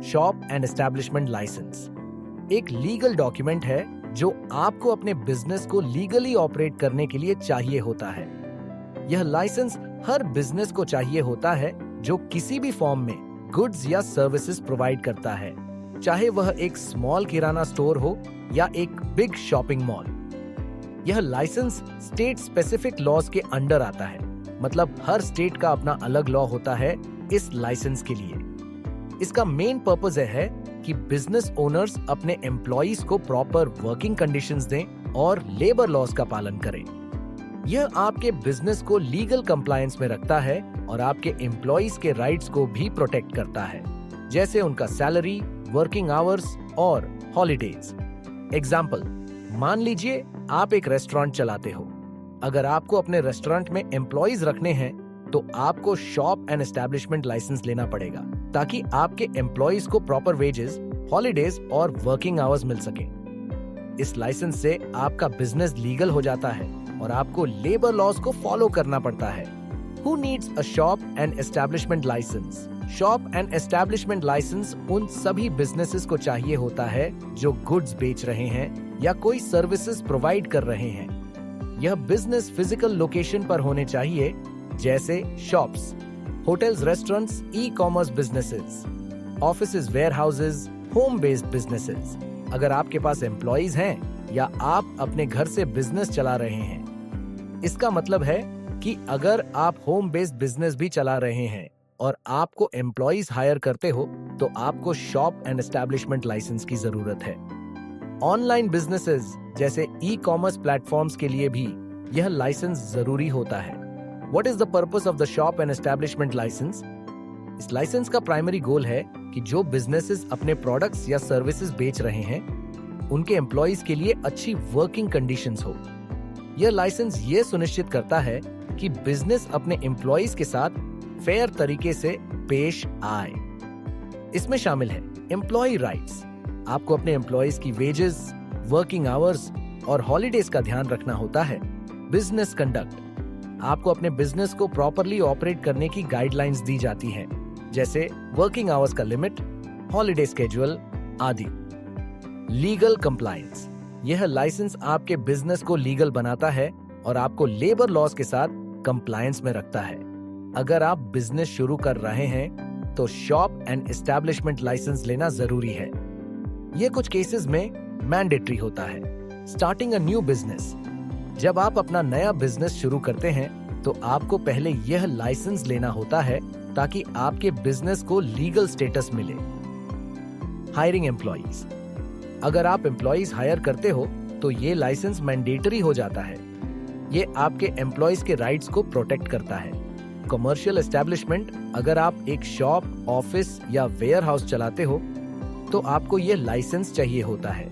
Shop and establishment licence एक legal document है जो आपको अपने बिजनेस को लीगली ऑपरेट करने के लिए चाहिए होता है। यह लाइसेंस हर बिजनेस को चाहिए होता है जो किसी भी फॉर्म में गुड्स या सर्विसेज प्रोवाइड करता है, चाहे वह एक स्मॉल किराना स्टोर हो या एक बिग शॉपिंग मॉल। यह लाइसेंस स्टेट स्पेसिफिक लॉज के अंडर आता है, मतलब हर स्टेट का अपना अलग लॉ होता है इस लाइसेंस के लिए। इसका मेन पर्पस है कि बिजनेस ओनर्स अपने एम्प्लॉइज को प्रॉपर वर्किंग कंडीशंस दें और लेबर लॉज का पालन करें। यह आपके बिजनेस को लीगल कंप्लायंस में रखता है और आपके एम्प्लॉइज के राइट्स को भी प्रोटेक्ट करता है, जैसे उनका सैलरी, वर्किंग आवर्स और हॉलीडेज। एग्जाम्पल, मान लीजिए आप एक रेस्टोरेंट चलाते हो। अगर आपको अपने रेस्टोरेंट में एम्प्लॉइज रखने हैं तो आपको शॉप एंड एस्टैब्लिशमेंट लाइसेंस लेना पड़ेगा ताकि आपके एम्प्लॉइज को प्रॉपर वेजेस, हॉलीडेज और वर्किंग आवर्स मिल सके। इस लाइसेंस से आपका बिजनेस लीगल हो जाता है और आपको लेबर लॉज को फॉलो करना पड़ता है। Who needs a shop and establishment license? Shop and establishment license उन सभी बिजनेसेस को चाहिए होता है जो गुड्स बेच रहे हैं या कोई सर्विसेज प्रोवाइड कर रहे हैं। यह बिजनेस फिजिकल लोकेशन पर होने चाहिए, जैसे shops, hotels, restaurants, e-commerce businesses, offices, warehouses, home based businesses. अगर आपके पास एम्प्लॉइज हैं या आप अपने घर से बिजनेस चला रहे हैं, इसका मतलब है कि अगर आप होम बेस्ड बिजनेस भी चला रहे हैं और आपको एम्प्लॉइज हायर करते हो तो आपको शॉप एंड एस्टैब्लिशमेंट लाइसेंस की जरूरत है। ऑनलाइन बिजनेसेस जैसे ई-कॉमर्स प्लेटफॉर्म्स के लिए भी यह लाइसेंस जरूरी होता है। What is the purpose of the shop and establishment license? इस लाइसेंस का प्राइमरी गोल है कि जो बिजनेसेस अपने प्रोडक्ट्स या सर्विसेज बेच रहे हैं उनके एम्प्लॉइज के लिए अच्छी वर्किंग कंडीशंस हो। यह लाइसेंस ये सुनिश्चित करता है कि बिजनेस अपने एम्प्लॉइज के साथ फेयर तरीके से पेश आए। इसमें शामिल है एम्प्लॉय राइट्स। आपको अपने एम्प्लॉइज की वेजेस, वर्किंग आवर्स और हॉलीडेज का ध्यान रखना होता है। बिजनेस कंडक्ट, आपको अपने बिजनेस को प्रॉपरली ऑपरेट करने की गाइडलाइंस दी जाती हैं, जैसे वर्किंग आवर्स का लिमिट, हॉलीडे स्केड्यूल आदि। लीगल कंप्लायंस, यह लाइसेंस आपके बिजनेस को लीगल बनाता है और आपको लेबर लॉज के साथ कंप्लायंस में रखता है। अगर आप बिजनेस शुरू कर रहे हैं तो शॉप एंड एस्टैब्लिशमेंट लाइसेंस लेना जरूरी है। यह कुछ केसेस में मैंडेटरी होता है। स्टार्टिंग अ न्यू बिजनेस, जब आप अपना नया बिजनेस शुरू करते हैं तो आपको पहले यह लाइसेंस लेना होता है ताकि आपके बिजनेस को लीगल स्टेटस मिले। हायरिंग एम्प्लॉइज, अगर आप एम्प्लॉइज हायर करते हो तो ये लाइसेंस मैंडेटरी हो जाता है। ये आपके एम्प्लॉइज के राइट्स को प्रोटेक्ट करता है। कमर्शियल एस्टैब्लिशमेंट, अगर आप एक शॉप, ऑफिस या वेयर हाउस चलाते हो तो आपको यह लाइसेंस चाहिए होता है।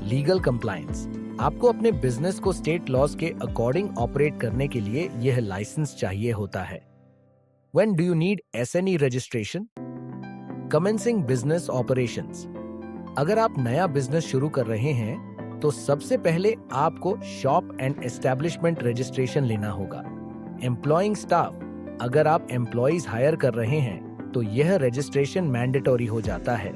लीगल कंप्लायंस, आपको अपने बिजनेस को स्टेट लॉज के अकॉर्डिंग ऑपरेट करने के लिए यह लाइसेंस चाहिए होता है। When do you need SNE registration? Commencing business operations, अगर आप नया बिजनेस शुरू कर रहे हैं तो सबसे पहले आपको शॉप एंड एस्टैब्लिशमेंट रजिस्ट्रेशन लेना होगा। एम्प्लॉइंग स्टाफ, अगर आप एम्प्लॉइज हायर कर रहे हैं तो यह रजिस्ट्रेशन मैंडेटरी हो जाता है।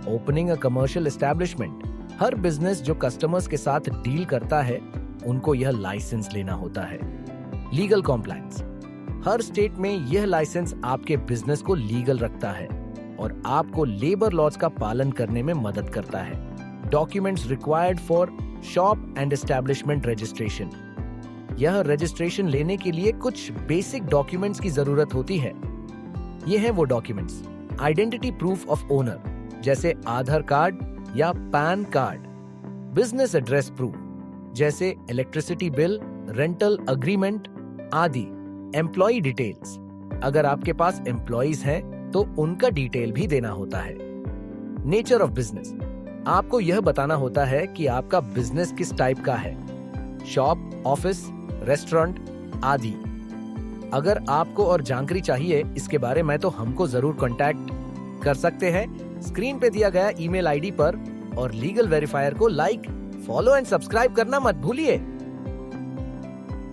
Opening a commercial establishment, her business जो कस्टमर्स के साथ डील करता है उनको यह लाइसेंस लेना होता है। लीगल कॉम्प्लायंस, हर स्टेट में यह लाइसेंस आपके बिजनेस को लीगल रखता है और आपको लेबर लॉज का पालन करने में मदद करता है। Documents required for shop and establishment registration, यह रजिस्ट्रेशन लेने के लिए कुछ बेसिक डॉक्यूमेंट्स की जरूरत होती है। ये हैं वो documents: identity proof of owner, जैसे आधार कार्ड या pan card; business address proof, जैसे इलेक्ट्रिसिटी बिल, रेंटल अग्रीमेंट आदि; एम्प्लॉय डिटेल्स, अगर आपके पास एम्प्लॉइज हैं तो उनका डिटेल भी देना होता है। नेचर ऑफ बिजनेस, आपको यह बताना होता है कि आपका बिजनेस किस टाइप का है: शॉप, ऑफिस, रेस्टोरेंट आदि। अगर आपको और जानकारी चाहिए इसके बारे में तो हमको जरूर कांटेक्ट कर सकते हैं स्क्रीन पे दिया गया ईमेल आईडी पर। और लीगल वेरीफायर को लाइक, फॉलो एंड सब्सक्राइब करना मत भूलिए।